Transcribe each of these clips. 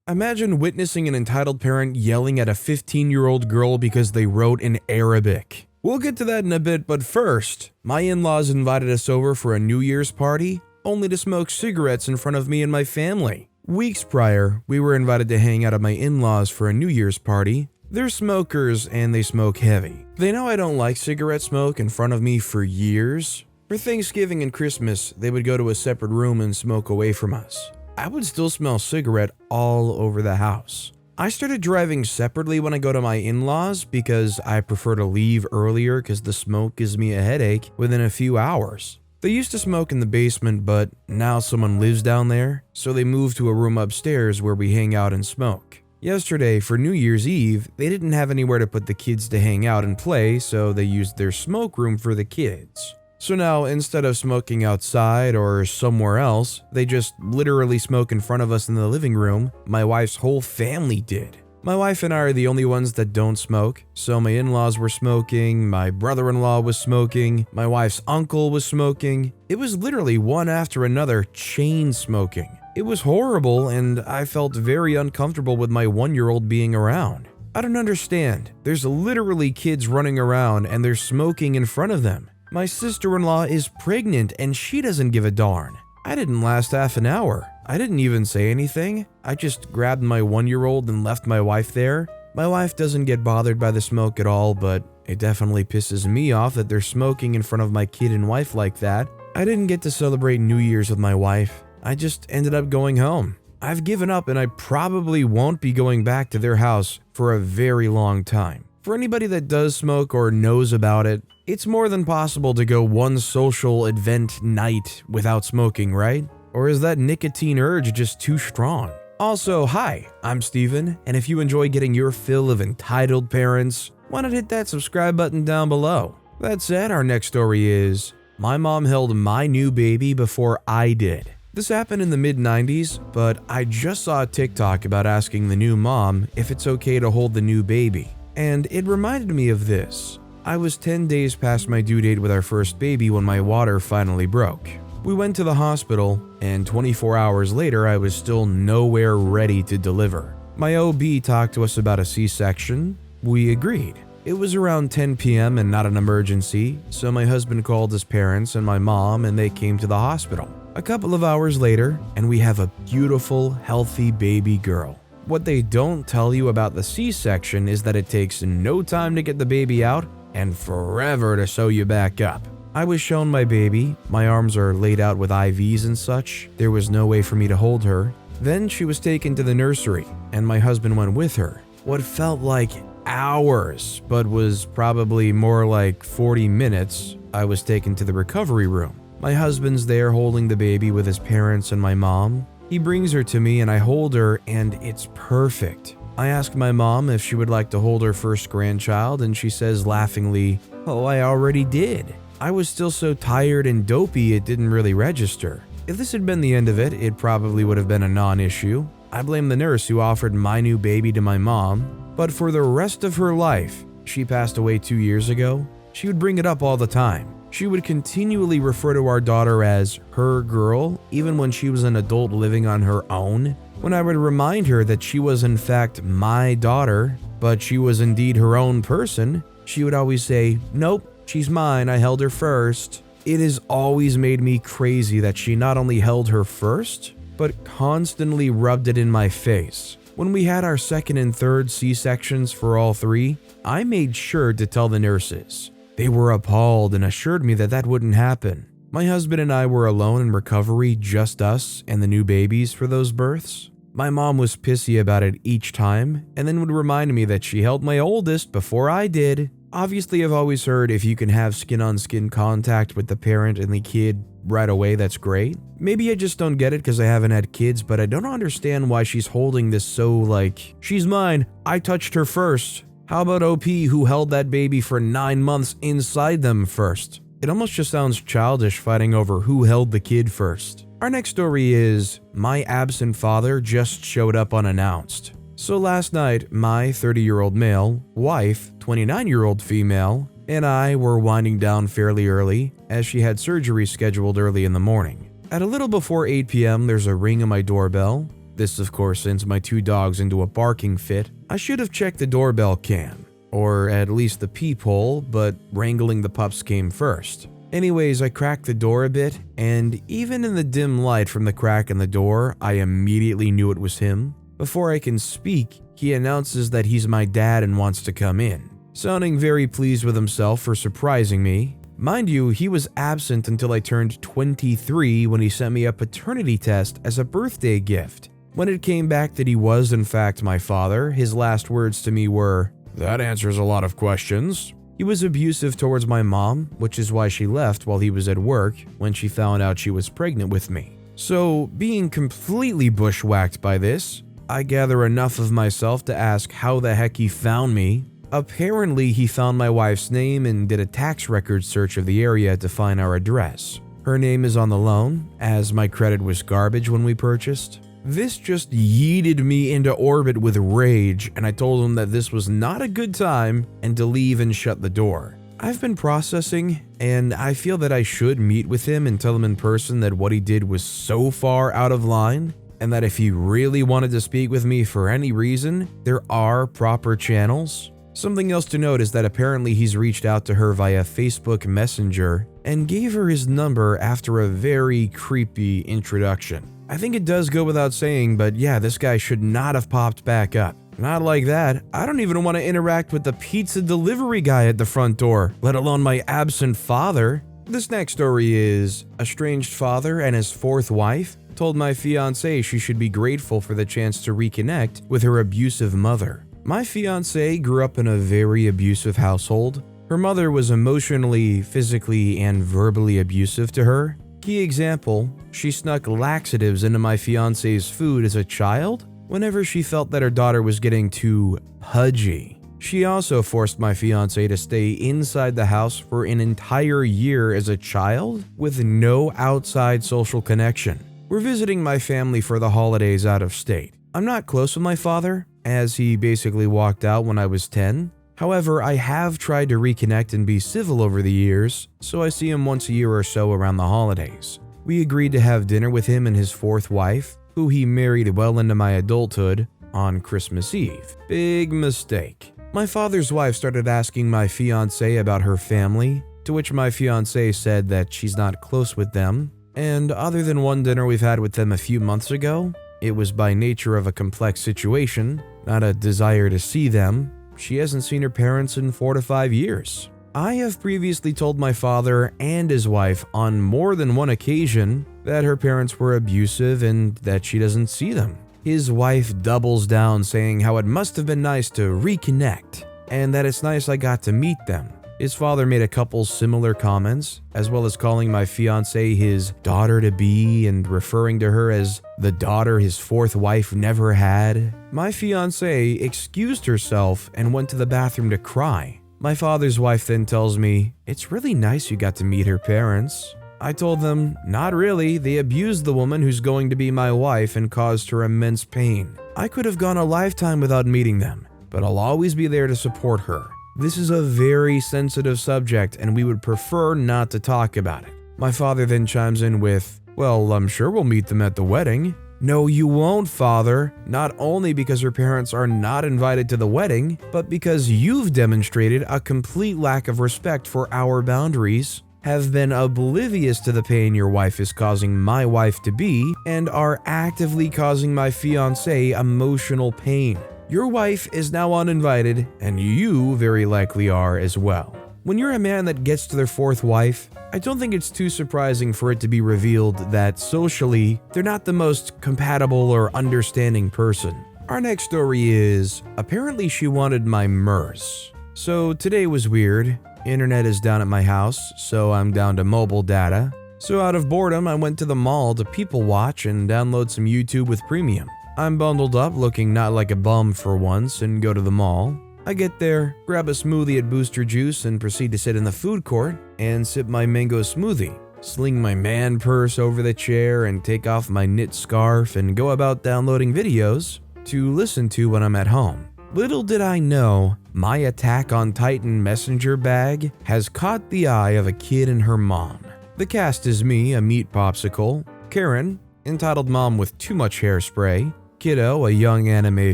Imagine witnessing an entitled parent yelling at a 15-year-old girl because they wrote in Arabic. We'll get to that in a bit, but first, my in-laws invited us over for a New Year's party, only to smoke cigarettes in front of me and my family. Weeks prior, we were invited to hang out at my in-laws for a New Year's party. They're smokers and they smoke heavy. They know I don't like cigarette smoke in front of me for years. For Thanksgiving and Christmas, they would go to a separate room and smoke away from us. I would still smell cigarette all over the house. I started driving separately when I go to my in-laws because I prefer to leave earlier because the smoke gives me a headache within a few hours. They used to smoke in the basement, but now someone lives down there, so they moved to a room upstairs where we hang out and smoke. Yesterday, for New Year's Eve, they didn't have anywhere to put the kids to hang out and play, so they used their smoke room for the kids. So now, instead of smoking outside or somewhere else, they just literally smoke in front of us in the living room. My wife's whole family did. My wife and I are the only ones that don't smoke, so my in-laws were smoking, my brother-in-law was smoking, my wife's uncle was smoking. It was literally one after another chain smoking. It was horrible, and I felt very uncomfortable with my 1-year-old being around. I don't understand. There's literally kids running around and they're smoking in front of them. My sister-in-law is pregnant and she doesn't give a darn. I didn't last half an hour. I didn't even say anything. I just grabbed my 1-year-old and left my wife there. My wife doesn't get bothered by the smoke at all, but it definitely pisses me off that they're smoking in front of my kid and wife like that. I didn't get to celebrate New Year's with my wife. I just ended up going home. I've given up and I probably won't be going back to their house for a very long time. For anybody that does smoke or knows about it, it's more than possible to go one social event night without smoking, right? Or is that nicotine urge just too strong? Also, hi, I'm Steven, and if you enjoy getting your fill of entitled parents, why not hit that subscribe button down below? That said, our next story is, my mom held my new baby before I did. This happened in the mid-90s, but I just saw a TikTok about asking the new mom if it's okay to hold the new baby. And it reminded me of this. I was 10 days past my due date with our first baby when my water finally broke. We went to the hospital, and 24 hours later I was still nowhere ready to deliver. My OB talked to us about a C-section. We agreed. It was around 10 p.m. and not an emergency, so my husband called his parents and my mom and they came to the hospital. A couple of hours later, and we have a beautiful, healthy baby girl. What they don't tell you about the C-section is that it takes no time to get the baby out and forever to sew you back up. I was shown my baby. My arms are laid out with IVs and such. There was no way for me to hold her. Then she was taken to the nursery, and my husband went with her. What felt like hours, but was probably more like 40 minutes, I was taken to the recovery room. My husband's there holding the baby with his parents and my mom. He brings her to me and I hold her, and it's perfect. I ask my mom if she would like to hold her first grandchild, and she says laughingly, "Oh, I already did." I was still so tired and dopey it didn't really register. If this had been the end of it, it probably would have been a non-issue. I blame the nurse who offered my new baby to my mom, but for the rest of her life, she passed away 2 years ago, she would bring it up all the time. She would continually refer to our daughter as her girl, even when she was an adult living on her own. When I would remind her that she was in fact my daughter, but she was indeed her own person, she would always say, "Nope, she's mine, I held her first." It has always made me crazy that she not only held her first, but constantly rubbed it in my face. When we had our second and third C-sections for all three, I made sure to tell the nurses. They were appalled and assured me that that wouldn't happen. My husband and I were alone in recovery, just us and the new babies for those births. My mom was pissy about it each time, and then would remind me that she held my oldest before I did. Obviously, I've always heard if you can have skin-on-skin contact with the parent and the kid right away, that's great. Maybe I just don't get it because I haven't had kids, but I don't understand why she's holding this so like, "She's mine, I touched her first." How about OP who held that baby for 9 months inside them first? It almost just sounds childish fighting over who held the kid first. Our next story is, my absent father just showed up unannounced. So last night, my 30-year-old male, wife, 29-year-old female, and I were winding down fairly early as she had surgery scheduled early in the morning. At a little before 8 p.m., there's a ring on my doorbell. This, of course, sends my 2 dogs into a barking fit. I should have checked the doorbell cam, or at least the peephole, but wrangling the pups came first. Anyways, I cracked the door a bit, and even in the dim light from the crack in the door, I immediately knew it was him. Before I can speak, he announces that he's my dad and wants to come in, sounding very pleased with himself for surprising me. Mind you, he was absent until I turned 23 when he sent me a paternity test as a birthday gift. When it came back that he was in fact my father, his last words to me were, "That answers a lot of questions." He was abusive towards my mom, which is why she left while he was at work when she found out she was pregnant with me. So, being completely bushwhacked by this, I gather enough of myself to ask how the heck he found me. Apparently, he found my wife's name and did a tax record search of the area to find our address. Her name is on the loan, as my credit was garbage when we purchased. This just yeeted me into orbit with rage, and I told him that this was not a good time and to leave and shut the door. I've been processing, and I feel that I should meet with him and tell him in person that what he did was so far out of line, and that if he really wanted to speak with me for any reason, there are proper channels. Something else to note is that apparently he's reached out to her via Facebook Messenger and gave her his number after a very creepy introduction. I think it does go without saying, but yeah, this guy should not have popped back up. Not like that. I don't even want to interact with the pizza delivery guy at the front door, let alone my absent father. This next story is, estranged father and his 4th wife told my fiancé she should be grateful for the chance to reconnect with her abusive mother. My fiancé grew up in a very abusive household. Her mother was emotionally, physically, and verbally abusive to her. Key example, she snuck laxatives into my fiancé's food as a child whenever she felt that her daughter was getting too pudgy. She also forced my fiancé to stay inside the house for an entire year as a child with no outside social connection. We're visiting my family for the holidays out of state. I'm not close with my father, as he basically walked out when I was 10. However, I have tried to reconnect and be civil over the years, so I see him once a year or so around the holidays. We agreed to have dinner with him and his 4th wife, who he married well into my adulthood, on Christmas Eve. Big mistake. My father's wife started asking my fiancé about her family, to which my fiancé said that she's not close with them, and other than one dinner we've had with them a few months ago, it was by nature of a complex situation, not a desire to see them. She hasn't seen her parents in 4 to 5 years. I have previously told my father and his wife on more than one occasion that her parents were abusive and that she doesn't see them. His wife doubles down, saying how it must have been nice to reconnect and that it's nice I got to meet them. His father made a couple similar comments, as well as calling my fiancé his daughter-to-be and referring to her as the daughter his 4th wife never had. My fiancé excused herself and went to the bathroom to cry. My father's wife then tells me, "It's really nice you got to meet her parents." I told them, "Not really, they abused the woman who's going to be my wife and caused her immense pain. I could have gone a lifetime without meeting them, but I'll always be there to support her. This is a very sensitive subject and we would prefer not to talk about it." My father then chimes in with, "Well, I'm sure we'll meet them at the wedding." "No, you won't, father. Not only because her parents are not invited to the wedding, but because you've demonstrated a complete lack of respect for our boundaries, have been oblivious to the pain your wife is causing my wife to be, and are actively causing my fiancé emotional pain. Your wife is now uninvited, and you very likely are as well." When you're a man that gets to their 4th wife, I don't think it's too surprising for it to be revealed that socially, they're not the most compatible or understanding person. Our next story is, apparently she wanted my murse. So today was weird. Internet is down at my house, so I'm down to mobile data. So out of boredom, I went to the mall to people watch and download some YouTube with premium. I'm bundled up, looking not like a bum for once, and go to the mall. I get there, grab a smoothie at Booster Juice, and proceed to sit in the food court and sip my mango smoothie, sling my man purse over the chair, and take off my knit scarf and go about downloading videos to listen to when I'm at home. Little did I know, my Attack on Titan messenger bag has caught the eye of a kid and her mom. The cast is me, a meat popsicle, Karen, entitled mom with too much hairspray, Kiddo, a young anime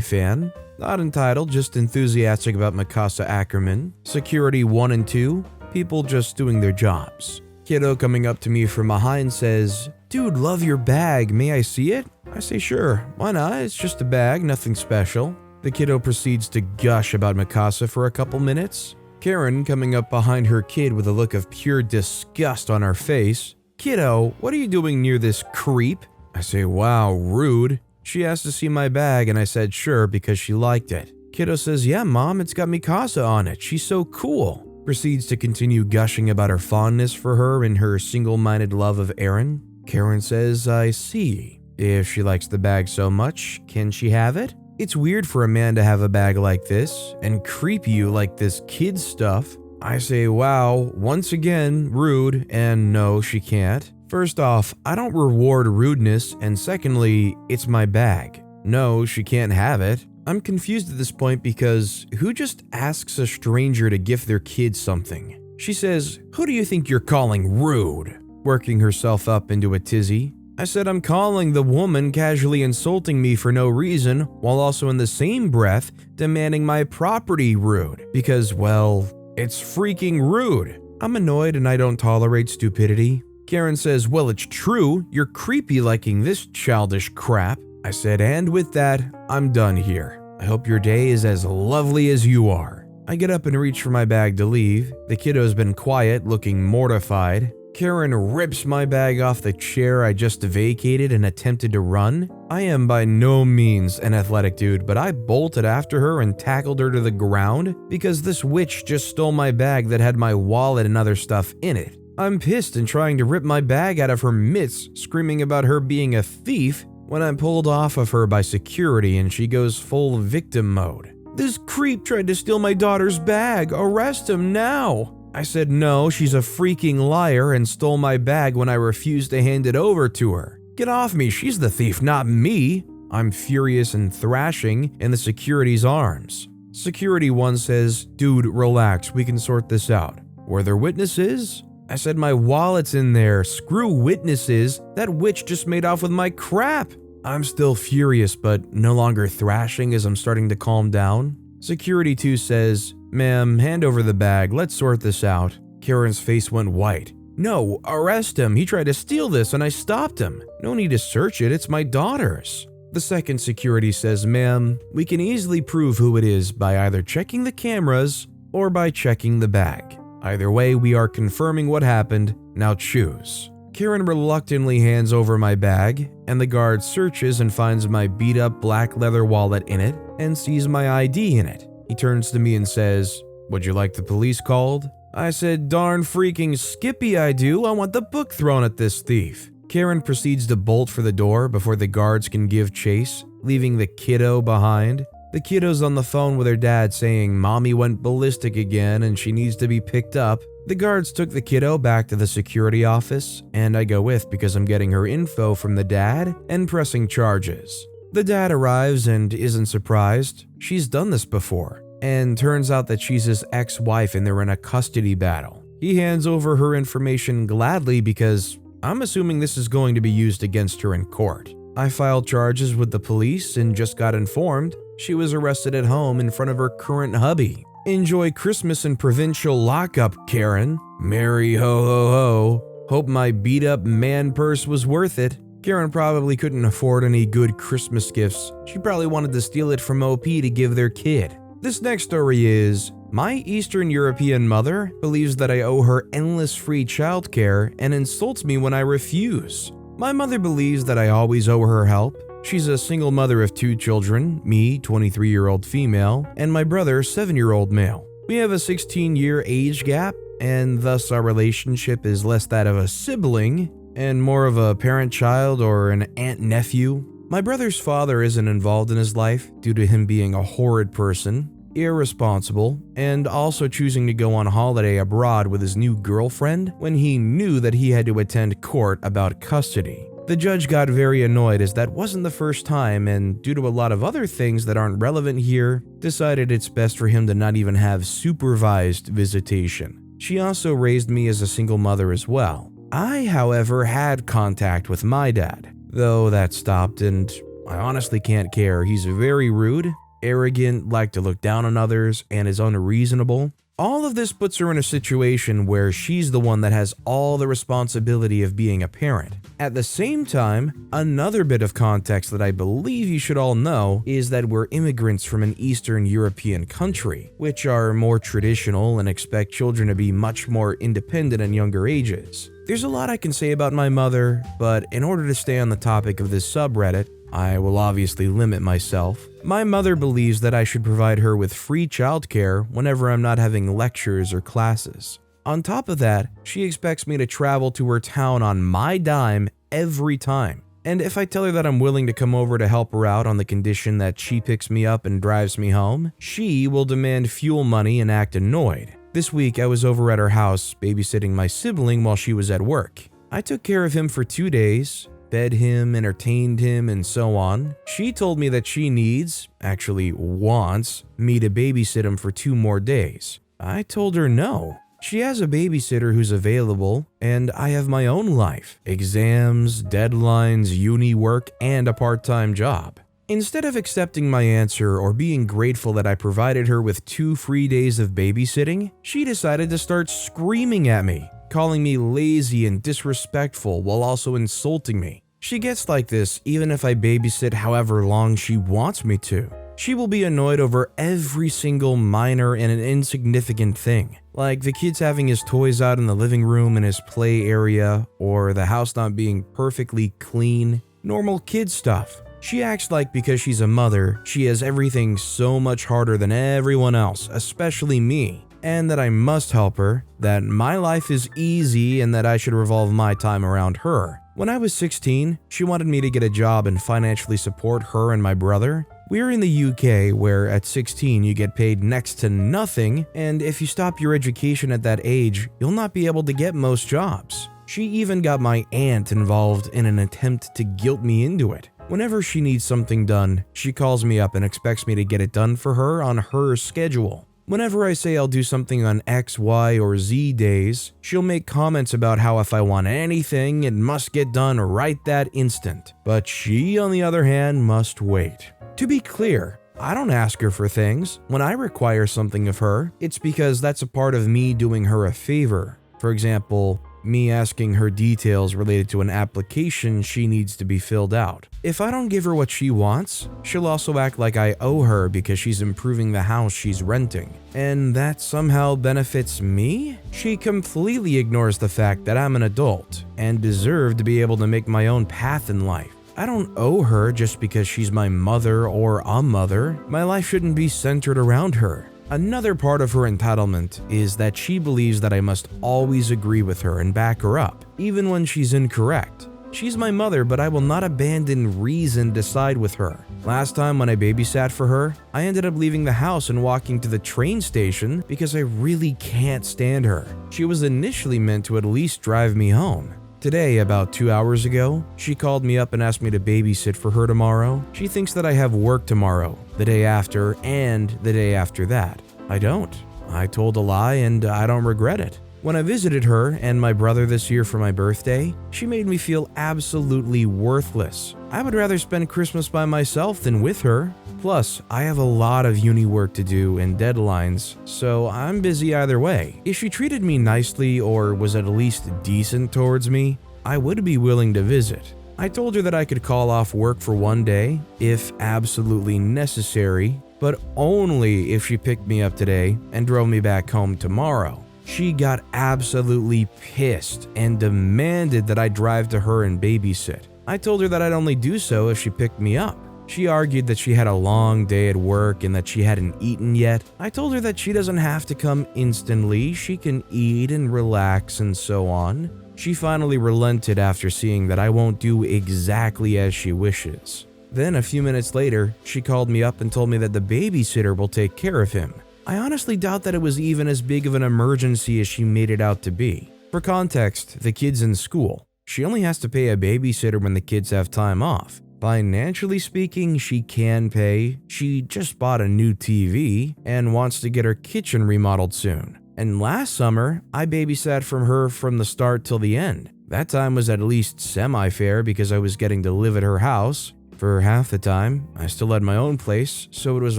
fan. Not entitled, just enthusiastic about Mikasa Ackerman. Security 1 and 2, people just doing their jobs. Kiddo coming up to me from behind says, "Dude, love your bag, may I see it?" I say, "Sure, why not? It's just a bag, nothing special." The kiddo proceeds to gush about Mikasa for a couple minutes. Karen coming up behind her kid with a look of pure disgust on her face. "Kiddo, what are you doing near this creep?" I say, "Wow, rude." She asked to see my bag and I said sure because she liked it. Kiddo says, "Yeah, Mom, it's got Mikasa on it. She's so cool." Proceeds to continue gushing about her fondness for her and her single-minded love of Eren. Karen says, "I see. If she likes the bag so much, can she have it? It's weird for a man to have a bag like this and creep you like this kid stuff." I say, "Wow, once again, rude," and no, she can't. First off, I don't reward rudeness, and secondly, it's my bag. No, she can't have it. I'm confused at this point because who just asks a stranger to gift their kid something? She says, "Who do you think you're calling rude?" Working herself up into a tizzy. I said I'm calling the woman casually insulting me for no reason, while also in the same breath demanding my property rude, because, well, it's freaking rude. I'm annoyed and I don't tolerate stupidity. Karen says, "Well, it's true, you're creepy liking this childish crap." I said, "And with that, I'm done here. I hope your day is as lovely as you are." I get up and reach for my bag to leave. The kiddo's been quiet, looking mortified. Karen rips my bag off the chair I just vacated and attempted to run. I am by no means an athletic dude, but I bolted after her and tackled her to the ground because this witch just stole my bag that had my wallet and other stuff in it. I'm pissed and trying to rip my bag out of her mitts, screaming about her being a thief, when I'm pulled off of her by security and she goes full victim mode. "This creep tried to steal my daughter's bag, arrest him now." I said no, she's a freaking liar and stole my bag when I refused to hand it over to her. "Get off me, she's the thief, not me." I'm furious and thrashing in the security's arms. Security 1 says, "Dude, relax, we can sort this out." "Were there witnesses?" I said, "My wallet's in there, screw witnesses, that witch just made off with my crap." I'm still furious, but no longer thrashing as I'm starting to calm down. Security 2 says, "Ma'am, hand over the bag, let's sort this out." Karen's face went white. "No, arrest him, he tried to steal this and I stopped him. No need to search it, it's my daughter's." The second security says, "Ma'am, we can easily prove who it is by either checking the cameras or by checking the bag. Either way, we are confirming what happened, now choose." Karen reluctantly hands over my bag, and the guard searches and finds my beat-up black leather wallet in it and sees my ID in it. He turns to me and says, "Would you like the police called?" I said, "Darn freaking Skippy I do, I want the book thrown at this thief." Karen proceeds to bolt for the door before the guards can give chase, leaving the kiddo behind. The kiddo's on the phone with her dad saying mommy went ballistic again and she needs to be picked up. The guards took the kiddo back to the security office, and I go with because I'm getting her info from the dad and pressing charges. The dad arrives and isn't surprised. She's done this before, and turns out that she's his ex-wife and they're in a custody battle. He hands over her information gladly because I'm assuming this is going to be used against her in court. I filed charges with the police and just got informed she was arrested at home in front of her current hubby. Enjoy Christmas in provincial lockup, Karen. Merry ho ho ho. Hope my beat up man purse was worth it. Karen probably couldn't afford any good Christmas gifts. She probably wanted to steal it from OP to give their kid. This next story is, my Eastern European mother believes that I owe her endless free childcare and insults me when I refuse. My mother believes that I always owe her help. She's a single mother of 2 children, me, 23-year-old female, and my brother, 7-year-old male. We have a 16-year age gap, and thus our relationship is less that of a sibling and more of a parent-child or an aunt-nephew. My brother's father isn't involved in his life due to him being a horrid person, irresponsible, and also choosing to go on holiday abroad with his new girlfriend when he knew that he had to attend court about custody. The judge got very annoyed as that wasn't the first time, and due to a lot of other things that aren't relevant here, decided it's best for him to not even have supervised visitation. She also raised me as a single mother as well. I, however, had contact with my dad, though that stopped and I honestly can't care. He's very rude, arrogant, like to look down on others, and is unreasonable. All of this puts her in a situation where she's the one that has all the responsibility of being a parent. At the same time, another bit of context that I believe you should all know is that we're immigrants from an Eastern European country, which are more traditional and expect children to be much more independent at younger ages. There's a lot I can say about my mother, but in order to stay on the topic of this subreddit, I will obviously limit myself. My mother believes that I should provide her with free childcare whenever I'm not having lectures or classes. On top of that, she expects me to travel to her town on my dime every time. And if I tell her that I'm willing to come over to help her out on the condition that she picks me up and drives me home, she will demand fuel money and act annoyed. This week, I was over at her house babysitting my sibling while she was at work. I took care of him for 2 days, fed him, entertained him, and so on. She told me that she actually wants, me to babysit him for 2 more days. I told her no. She has a babysitter who's available, and I have my own life, exams, deadlines, uni work, and a part-time job. Instead of accepting my answer or being grateful that I provided her with 2 free days of babysitting, she decided to start screaming at me, calling me lazy and disrespectful while also insulting me. She gets like this even if I babysit however long she wants me to. She will be annoyed over every single minor and an insignificant thing, like the kids having his toys out in the living room and his play area, or the house not being perfectly clean, normal kid stuff. She acts like because she's a mother, she has everything so much harder than everyone else, especially me, and that I must help her, that my life is easy and that I should revolve my time around her. When I was 16, she wanted me to get a job and financially support her and my brother. We're in the UK where at 16 you get paid next to nothing, and if you stop your education at that age, you'll not be able to get most jobs. She even got my aunt involved in an attempt to guilt me into it. Whenever she needs something done, she calls me up and expects me to get it done for her on her schedule. Whenever I say I'll do something on X, Y, or Z days, she'll make comments about how if I want anything, it must get done right that instant. But she, on the other hand, must wait. To be clear, I don't ask her for things. When I require something of her, it's because that's a part of me doing her a favor. For example, me asking her details related to an application she needs to be filled out. If I don't give her what she wants, she'll also act like I owe her because she's improving the house she's renting. And that somehow benefits me? She completely ignores the fact that I'm an adult and deserve to be able to make my own path in life. I don't owe her just because she's my mother or a mother. My life shouldn't be centered around her. Another part of her entitlement is that she believes that I must always agree with her and back her up, even when she's incorrect. She's my mother, but I will not abandon reason to side with her. Last time when I babysat for her, I ended up leaving the house and walking to the train station because I really can't stand her. She was initially meant to at least drive me home. Today, about 2 hours ago, she called me up and asked me to babysit for her tomorrow. She thinks that I have work tomorrow, the day after, and the day after that. I don't. I told a lie and I don't regret it. When I visited her and my brother this year for my birthday, she made me feel absolutely worthless. I would rather spend Christmas by myself than with her. Plus, I have a lot of uni work to do and deadlines, so I'm busy either way. If she treated me nicely or was at least decent towards me, I would be willing to visit. I told her that I could call off work for 1 day, if absolutely necessary, but only if she picked me up today and drove me back home tomorrow. She got absolutely pissed and demanded that I drive to her and babysit. I told her that I'd only do so if she picked me up. She argued that she had a long day at work and that she hadn't eaten yet. I told her that she doesn't have to come instantly, she can eat and relax and so on. She finally relented after seeing that I won't do exactly as she wishes. Then a few minutes later, she called me up and told me that the babysitter will take care of him. I honestly doubt that it was even as big of an emergency as she made it out to be. For context, the kid's in school. She only has to pay a babysitter when the kids have time off. Financially speaking, she can pay. She just bought a new TV and wants to get her kitchen remodeled soon. And last summer, I babysat from her from the start till the end. That time was at least semi-fair because I was getting to live at her house. For half the time, I still had my own place, so it was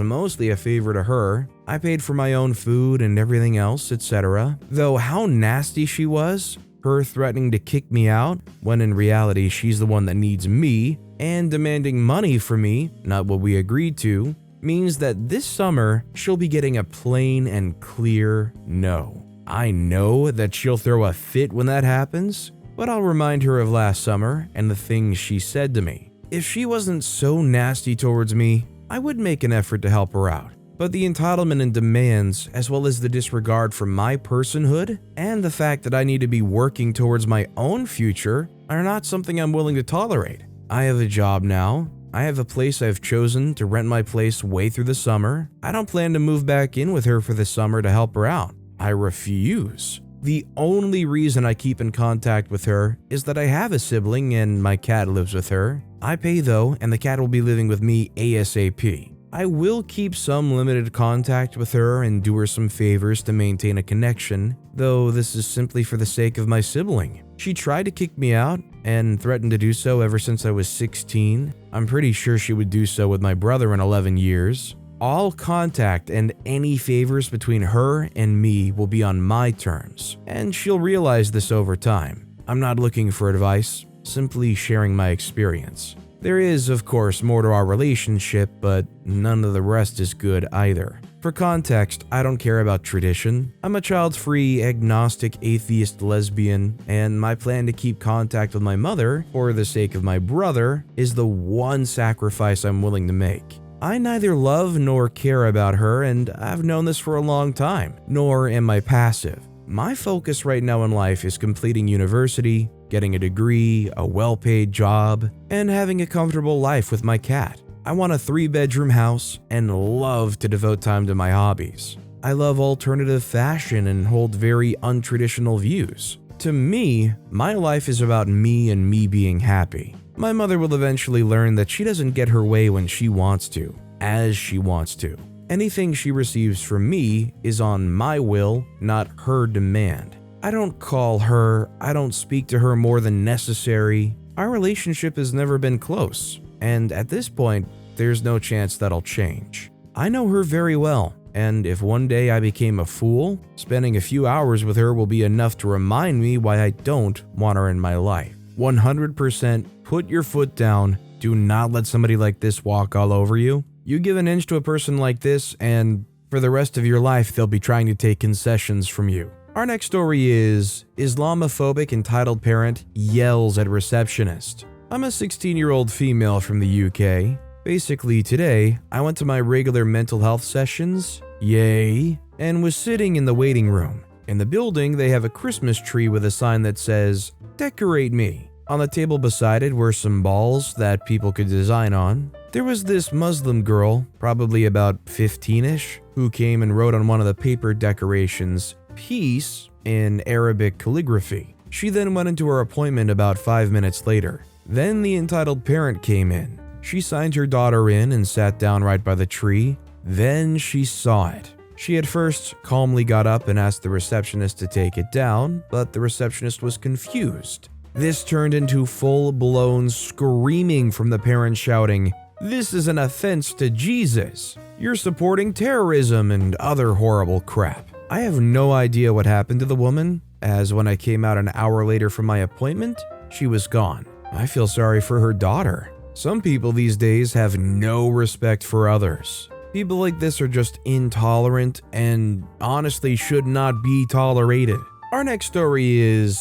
mostly a favor to her. I paid for my own food and everything else, etc. Though how nasty she was, her threatening to kick me out, when in reality she's the one that needs me, and demanding money from me, not what we agreed to, means that this summer she'll be getting a plain and clear no. I know that she'll throw a fit when that happens, but I'll remind her of last summer and the things she said to me. If she wasn't so nasty towards me, I would make an effort to help her out. But the entitlement and demands, as well as the disregard for my personhood, and the fact that I need to be working towards my own future, are not something I'm willing to tolerate. I have a job now. I have a place I've chosen to rent my place way through the summer. I don't plan to move back in with her for the summer to help her out. I refuse. The only reason I keep in contact with her is that I have a sibling and my cat lives with her. I pay though, and the cat will be living with me ASAP. I will keep some limited contact with her and do her some favors to maintain a connection, though this is simply for the sake of my sibling. She tried to kick me out and threatened to do so ever since I was 16. I'm pretty sure she would do so with my brother in 11 years. All contact and any favors between her and me will be on my terms, and she'll realize this over time. I'm not looking for advice, simply sharing my experience. There is, of course, more to our relationship, but none of the rest is good either. For context, I don't care about tradition. I'm a child-free, agnostic, atheist lesbian, and my plan to keep contact with my mother, for the sake of my brother, is the one sacrifice I'm willing to make. I neither love nor care about her, and I've known this for a long time, nor am I passive. My focus right now in life is completing university, getting a degree, a well-paid job, and having a comfortable life with my cat. I want a 3-bedroom house and love to devote time to my hobbies. I love alternative fashion and hold very untraditional views. To me, my life is about me and me being happy. My mother will eventually learn that she doesn't get her way when she wants to, as she wants to. Anything she receives from me is on my will, not her demand. I don't call her, I don't speak to her more than necessary. Our relationship has never been close, and at this point, there's no chance that'll change. I know her very well, and if one day I became a fool, spending a few hours with her will be enough to remind me why I don't want her in my life. 100% put your foot down. Do not let somebody like this walk all over you. You give an inch to a person like this, and for the rest of your life, they'll be trying to take concessions from you. Our next story is Islamophobic entitled parent yells at receptionist. I'm a 16-year-old female from the UK. Basically, today, I went to my regular mental health sessions, yay, and was sitting in the waiting room. In the building, they have a Christmas tree with a sign that says, "Decorate me." On the table beside it were some balls that people could design on. There was this Muslim girl, probably about 15-ish, who came and wrote on one of the paper decorations, "Peace," in Arabic calligraphy. She then went into her appointment about 5 minutes later. Then the entitled parent came in. She signed her daughter in and sat down right by the tree. Then she saw it. She at first calmly got up and asked the receptionist to take it down, but the receptionist was confused. This turned into full-blown screaming from the parent shouting, "This is an offense to Jesus. You're supporting terrorism," and other horrible crap. I have no idea what happened to the woman, as when I came out an hour later from my appointment, she was gone. I feel sorry for her daughter. Some people these days have no respect for others. People like this are just intolerant and honestly should not be tolerated. Our next story is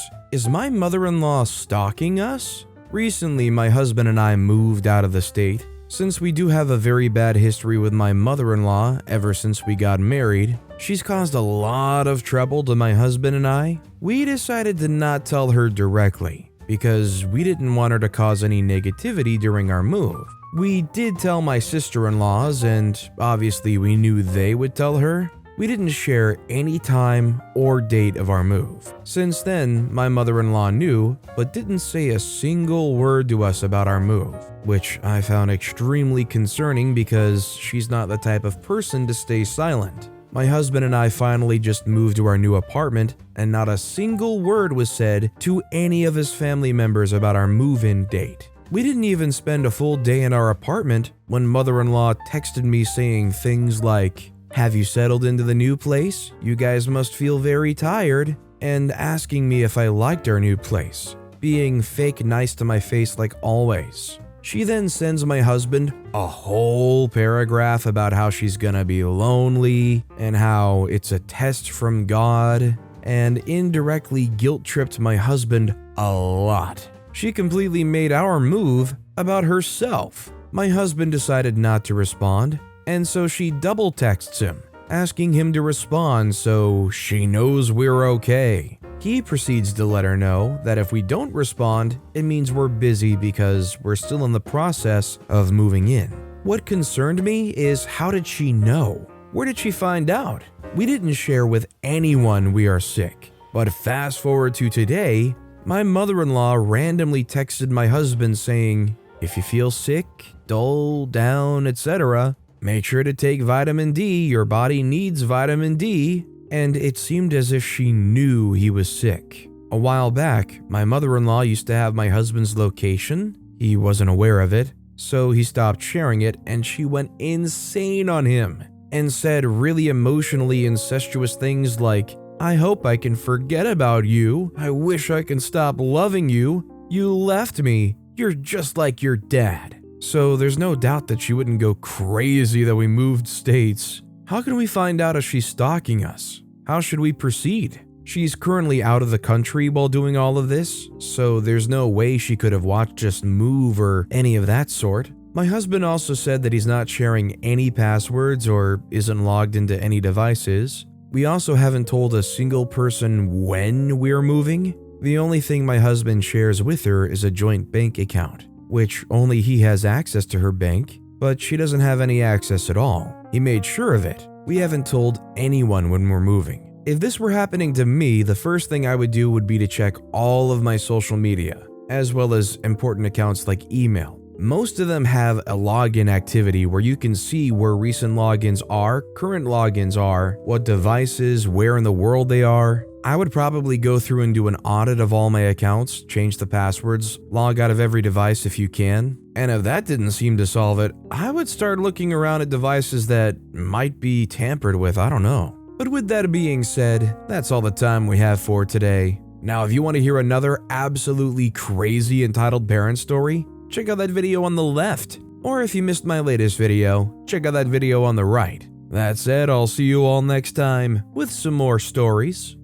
my mother-in-law stalking us? Recently, my husband and I moved out of the state. Since we do have a very bad history with my mother-in-law ever since we got married, she's caused a lot of trouble to my husband and I. We decided to not tell her directly because we didn't want her to cause any negativity during our move. We did tell my sister-in-laws, and obviously we knew they would tell her. We didn't share any time or date of our move. Since then, my mother-in-law knew, but didn't say a single word to us about our move, which I found extremely concerning because she's not the type of person to stay silent. My husband and I finally just moved to our new apartment, and not a single word was said to any of his family members about our move-in date. We didn't even spend a full day in our apartment when mother-in-law texted me saying things like, "Have you settled into the new place? You guys must feel very tired," and asking me if I liked our new place, being fake nice to my face like always. She then sends my husband a whole paragraph about how she's gonna be lonely and how it's a test from God, and indirectly guilt-tripped my husband a lot. She completely made our move about herself. My husband decided not to respond, and so she double texts him, asking him to respond so she knows we're okay. He proceeds to let her know that if we don't respond, it means we're busy because we're still in the process of moving in. What concerned me is, how did she know? Where did she find out? We didn't share with anyone we are sick. But fast forward to today, my mother-in-law randomly texted my husband saying, "If you feel sick, dull, down, etc., make sure to take vitamin D, your body needs vitamin D." And it seemed as if she knew he was sick. A while back, my mother-in-law used to have my husband's location. He wasn't aware of it, so he stopped sharing it, and she went insane on him and said really emotionally incestuous things like, "I hope I can forget about you. I wish I can stop loving you. You left me. You're just like your dad." So there's no doubt that she wouldn't go crazy that we moved states. How can we find out if she's stalking us? How should we proceed? She's currently out of the country while doing all of this, so there's no way she could have watched us move or any of that sort. My husband also said that he's not sharing any passwords or isn't logged into any devices. We also haven't told a single person when we're moving. The only thing my husband shares with her is a joint bank account, which only he has access to her bank, but she doesn't have any access at all. He made sure of it. We haven't told anyone when we're moving. If this were happening to me, the first thing I would do would be to check all of my social media, as well as important accounts like email. Most of them have a login activity where you can see where recent logins are, current logins are, what devices, where in the world they are. I would probably go through and do an audit of all my accounts, change the passwords, log out of every device if you can. And if that didn't seem to solve it, I would start looking around at devices that might be tampered with, I don't know. But with that being said, that's all the time we have for today. Now, if you want to hear another absolutely crazy entitled parent story, check out that video on the left. Or if you missed my latest video, check out that video on the right. That said, I'll see you all next time with some more stories.